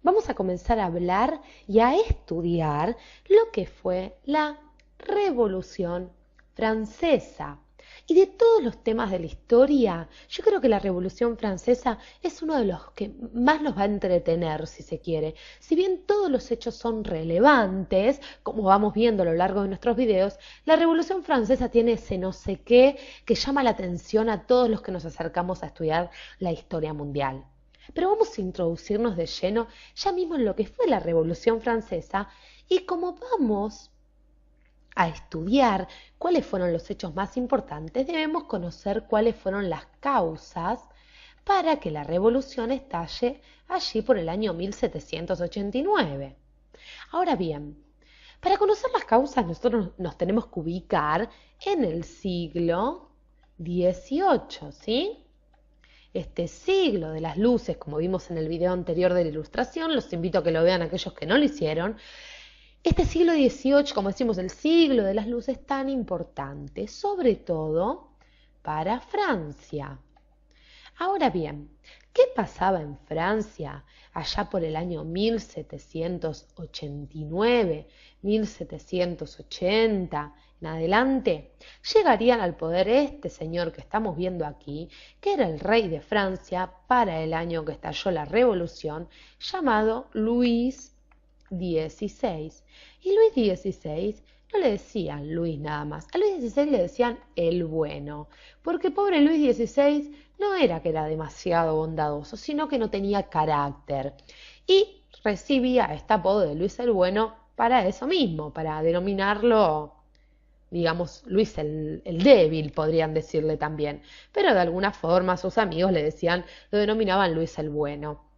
vamos a comenzar a hablar y a estudiar lo que fue la Revolución Francesa. Y de todos los temas de la historia, yo creo que la Revolución Francesa es uno de los que más nos va a entretener, si se quiere. Si bien todos los hechos son relevantes, como vamos viendo a lo largo de nuestros videos, la Revolución Francesa tiene ese no sé qué que llama la atención a todos los que nos acercamos a estudiar la historia mundial. Pero vamos a introducirnos de lleno ya mismo en lo que fue la Revolución Francesa y como vamos a estudiar cuáles fueron los hechos más importantes, debemos conocer cuáles fueron las causas para que la revolución estalle allí por el año 1789. Ahora bien, para conocer las causas nosotros nos tenemos que ubicar en el siglo XVIII, ¿sí? Este siglo de las luces, como vimos en el video anterior de la ilustración, los invito a que lo vean aquellos que no lo hicieron. Este siglo XVIII, como decimos, el siglo de las luces, tan importante, sobre todo para Francia. Ahora bien, ¿qué pasaba en Francia allá por el año 1789, 1780 en adelante? Llegarían al poder este señor que estamos viendo aquí, que era el rey de Francia para el año que estalló la revolución, llamado Luis XVI. Y Luis XVI no le decían Luis nada más, a Luis XVI le decían el bueno, porque pobre Luis XVI no era que era demasiado bondadoso, sino que no tenía carácter. Y recibía este apodo de Luis el Bueno para eso mismo, para denominarlo, digamos, Luis el débil, podrían decirle también. Pero de alguna forma sus amigos le decían, lo denominaban Luis el Bueno.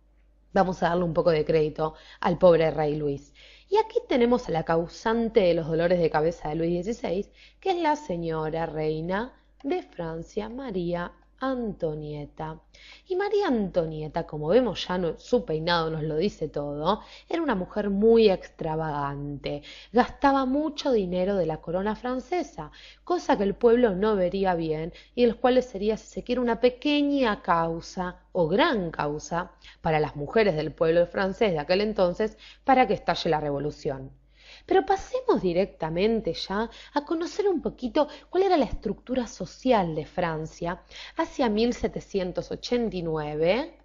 Vamos a darle un poco de crédito al pobre rey Luis. Y aquí tenemos a la causante de los dolores de cabeza de Luis XVI, que es la señora reina de Francia, María Antonieta. Y María Antonieta, como vemos ya su peinado nos lo dice todo, era una mujer muy extravagante, gastaba mucho dinero de la corona francesa, cosa que el pueblo no vería bien y el cual sería, si se quiere, una pequeña causa o gran causa para las mujeres del pueblo francés de aquel entonces para que estalle la revolución. Pero pasemos directamente ya a conocer un poquito cuál era la estructura social de Francia hacia 1789.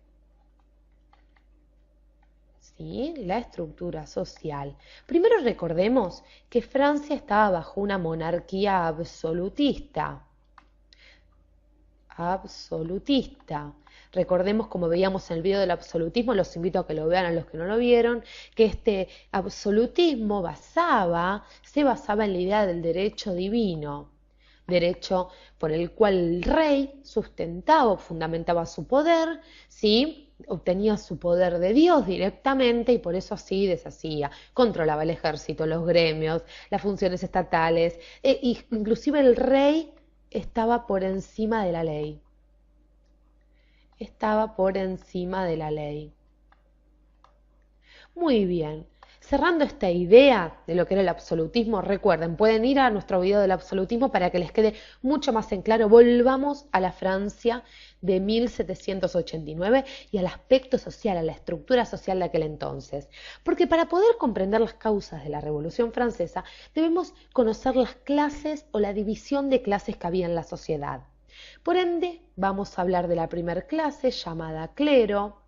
¿Sí? La estructura social. Primero recordemos que Francia estaba bajo una monarquía absolutista. Absolutista. Recordemos, como veíamos en el video del absolutismo, los invito a que lo vean a los que no lo vieron, que este absolutismo se basaba en la idea del derecho divino, derecho por el cual el rey sustentaba o fundamentaba su poder, ¿sí? Obtenía su poder de Dios directamente y por eso así deshacía, controlaba el ejército, los gremios, las funciones estatales, inclusive el rey estaba por encima de la ley. Estaba por encima de la ley. Muy bien. Cerrando esta idea de lo que era el absolutismo, recuerden, pueden ir a nuestro video del absolutismo para que les quede mucho más en claro. Volvamos a la Francia de 1789 y al aspecto social, a la estructura social de aquel entonces. Porque para poder comprender las causas de la Revolución Francesa, debemos conocer las clases o la división de clases que había en la sociedad. Por ende, vamos a hablar de la primer clase llamada clero.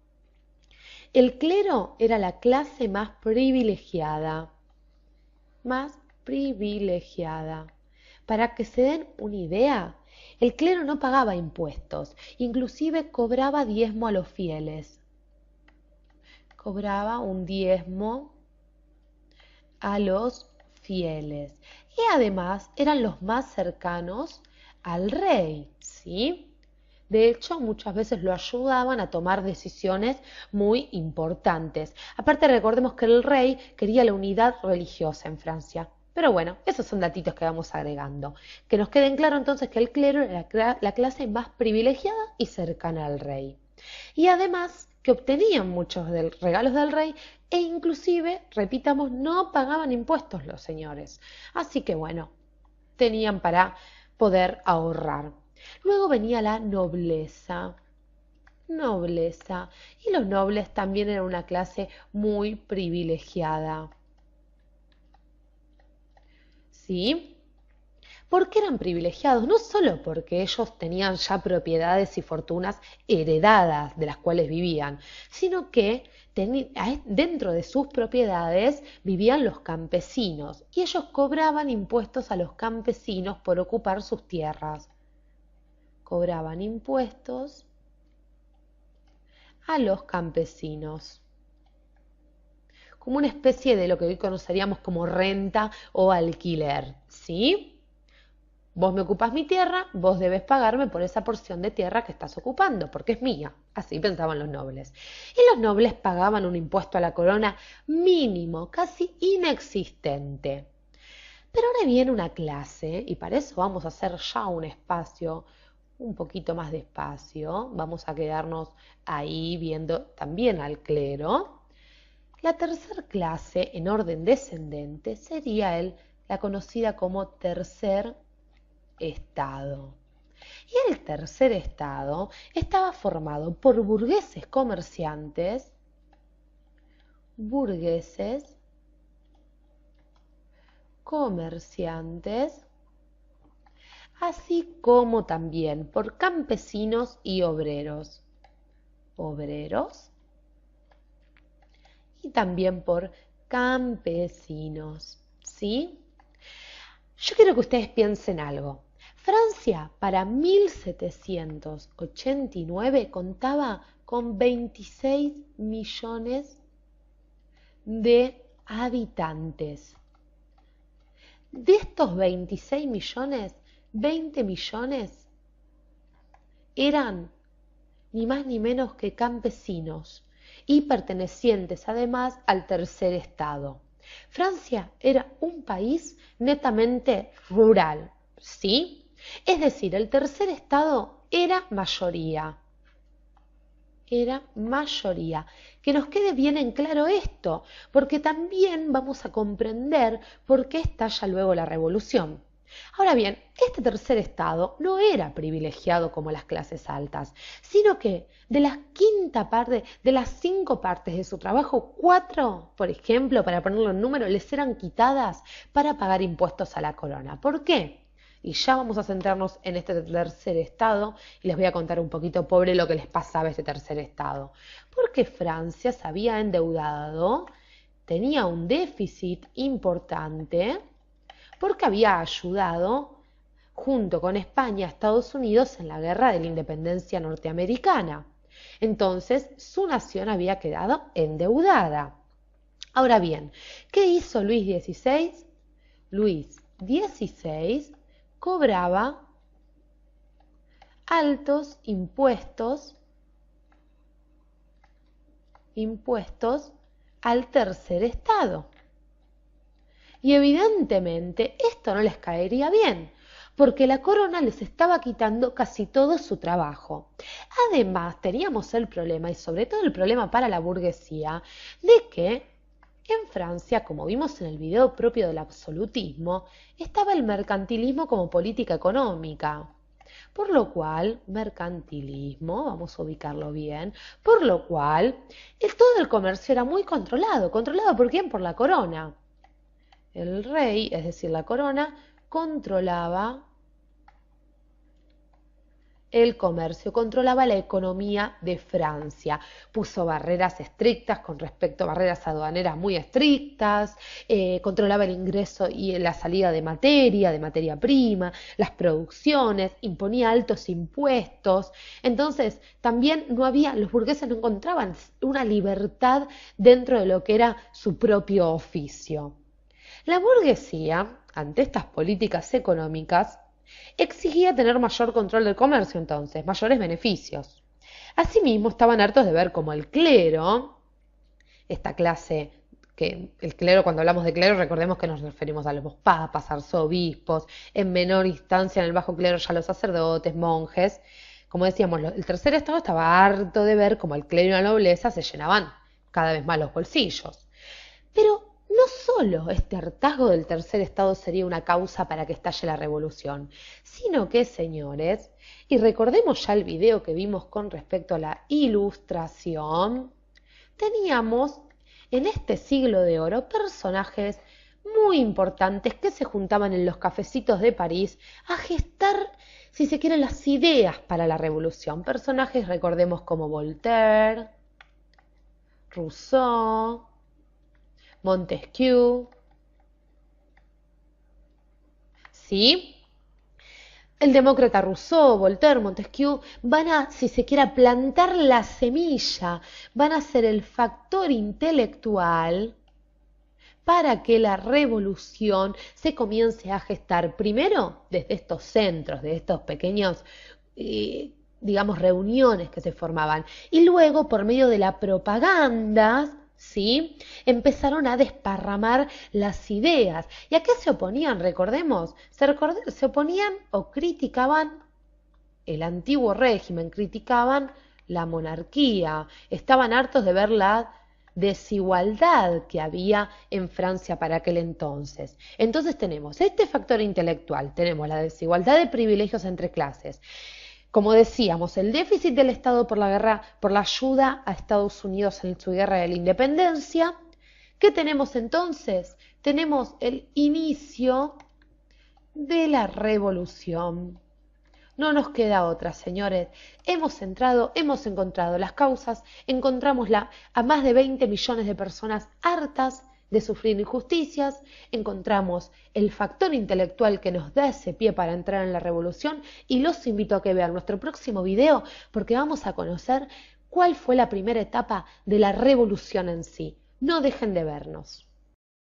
El clero era la clase más privilegiada. Más privilegiada. Para que se den una idea, el clero no pagaba impuestos, inclusive cobraba diezmo a los fieles. Cobraba un diezmo a los fieles. Y además eran los más cercanos al rey, ¿sí? De hecho, muchas veces lo ayudaban a tomar decisiones muy importantes. Aparte, recordemos que el rey quería la unidad religiosa en Francia. Pero bueno, esos son datitos que vamos agregando. Que nos queden claro entonces que el clero era la clase más privilegiada y cercana al rey. Y además que obtenían muchos regalos del rey e inclusive, repitamos, no pagaban impuestos los señores. Así que bueno, tenían para poder ahorrar. Luego venía la nobleza. nobleza. Y los nobles también eran una clase muy privilegiada. ¿Sí? ¿Por qué eran privilegiados? No solo porque ellos tenían ya propiedades y fortunas heredadas de las cuales vivían, sino que dentro de sus propiedades vivían los campesinos y ellos cobraban impuestos a los campesinos por ocupar sus tierras. Cobraban impuestos a los campesinos, como una especie de lo que hoy conoceríamos como renta o alquiler, ¿sí? Vos me ocupás mi tierra, vos debes pagarme por esa porción de tierra que estás ocupando, porque es mía. Así pensaban los nobles. Y los nobles pagaban un impuesto a la corona mínimo, casi inexistente. Pero ahora viene una clase, y para eso vamos a hacer ya un espacio, un poquito más de espacio. Vamos a quedarnos ahí viendo también al clero. La tercera clase, en orden descendente, sería la conocida como tercer estado. Y el tercer estado estaba formado por burgueses comerciantes, así como también por campesinos y obreros, y también por campesinos, ¿sí? Yo quiero que ustedes piensen algo. Francia para 1789 contaba con 26 millones de habitantes. De estos 26 millones, 20 millones eran ni más ni menos que campesinos y pertenecientes además al tercer estado. Francia era un país netamente rural, ¿sí? Es decir, el tercer estado era mayoría. Que nos quede bien en claro esto, porque también vamos a comprender por qué estalla luego la revolución. Ahora bien, este tercer estado no era privilegiado como las clases altas, sino que de las 5 partes de su trabajo, 4, por ejemplo, para ponerlo en número, les eran quitadas para pagar impuestos a la corona. ¿Por qué? Y ya vamos a centrarnos en este tercer estado y les voy a contar un poquito pobre lo que les pasaba a este tercer estado. Porque Francia se había endeudado, tenía un déficit importante, porque había ayudado junto con España a Estados Unidos en la guerra de la independencia norteamericana. Entonces, su nación había quedado endeudada. Ahora bien, ¿qué hizo Luis XVI? Luis XVI cobraba altos impuestos al tercer estado. Y evidentemente esto no les caería bien, porque la corona les estaba quitando casi todo su trabajo. Además, teníamos el problema, y sobre todo el problema para la burguesía, de que en Francia, como vimos en el video propio del absolutismo, estaba el mercantilismo como política económica. Por lo cual, mercantilismo, vamos a ubicarlo bien, por lo cual todo el comercio era muy controlado. ¿Controlado por quién? Por la corona. El rey, es decir, la corona, controlaba el comercio, controlaba la economía de Francia, puso barreras estrictas con respecto a barreras aduaneras muy estrictas, controlaba el ingreso y la salida de materia prima, las producciones, imponía altos impuestos. Entonces, también los burgueses no encontraban una libertad dentro de lo que era su propio oficio. La burguesía, ante estas políticas económicas, exigía tener mayor control del comercio entonces, mayores beneficios. Asimismo, estaban hartos de ver cómo el clero, esta clase, que el clero, cuando hablamos de clero, recordemos que nos referimos a los papas, arzobispos, en menor instancia en el bajo clero ya los sacerdotes, monjes. Como decíamos, el tercer estado estaba harto de ver cómo el clero y la nobleza se llenaban cada vez más los bolsillos. Pero no solo este hartazgo del tercer estado sería una causa para que estalle la revolución, sino que, señores, y recordemos ya el video que vimos con respecto a la Ilustración, teníamos en este siglo de oro personajes muy importantes que se juntaban en los cafecitos de París a gestar, si se quiere, las ideas para la revolución. Personajes, recordemos, como Voltaire, Rousseau, Montesquieu, ¿sí? El demócrata Rousseau, Voltaire, Montesquieu van a, si se quiere, plantar la semilla, van a ser el factor intelectual para que la revolución se comience a gestar primero desde estos centros, de estos pequeños, digamos, reuniones que se formaban, y luego por medio de la propaganda, ¿sí? Empezaron a desparramar las ideas. ¿Y a qué se oponían? Recordemos, se oponían o criticaban el antiguo régimen, criticaban la monarquía, estaban hartos de ver la desigualdad que había en Francia para aquel entonces. Entonces tenemos este factor intelectual, tenemos la desigualdad de privilegios entre clases. Como decíamos, el déficit del Estado por la guerra, por la ayuda a Estados Unidos en su guerra de la independencia. ¿Qué tenemos entonces? Tenemos el inicio de la revolución. No nos queda otra, señores. Hemos encontrado las causas, encontramos a más de 20 millones de personas hartas de sufrir injusticias, encontramos el factor intelectual que nos da ese pie para entrar en la revolución y los invito a que vean nuestro próximo video porque vamos a conocer cuál fue la primera etapa de la revolución en sí. No dejen de vernos.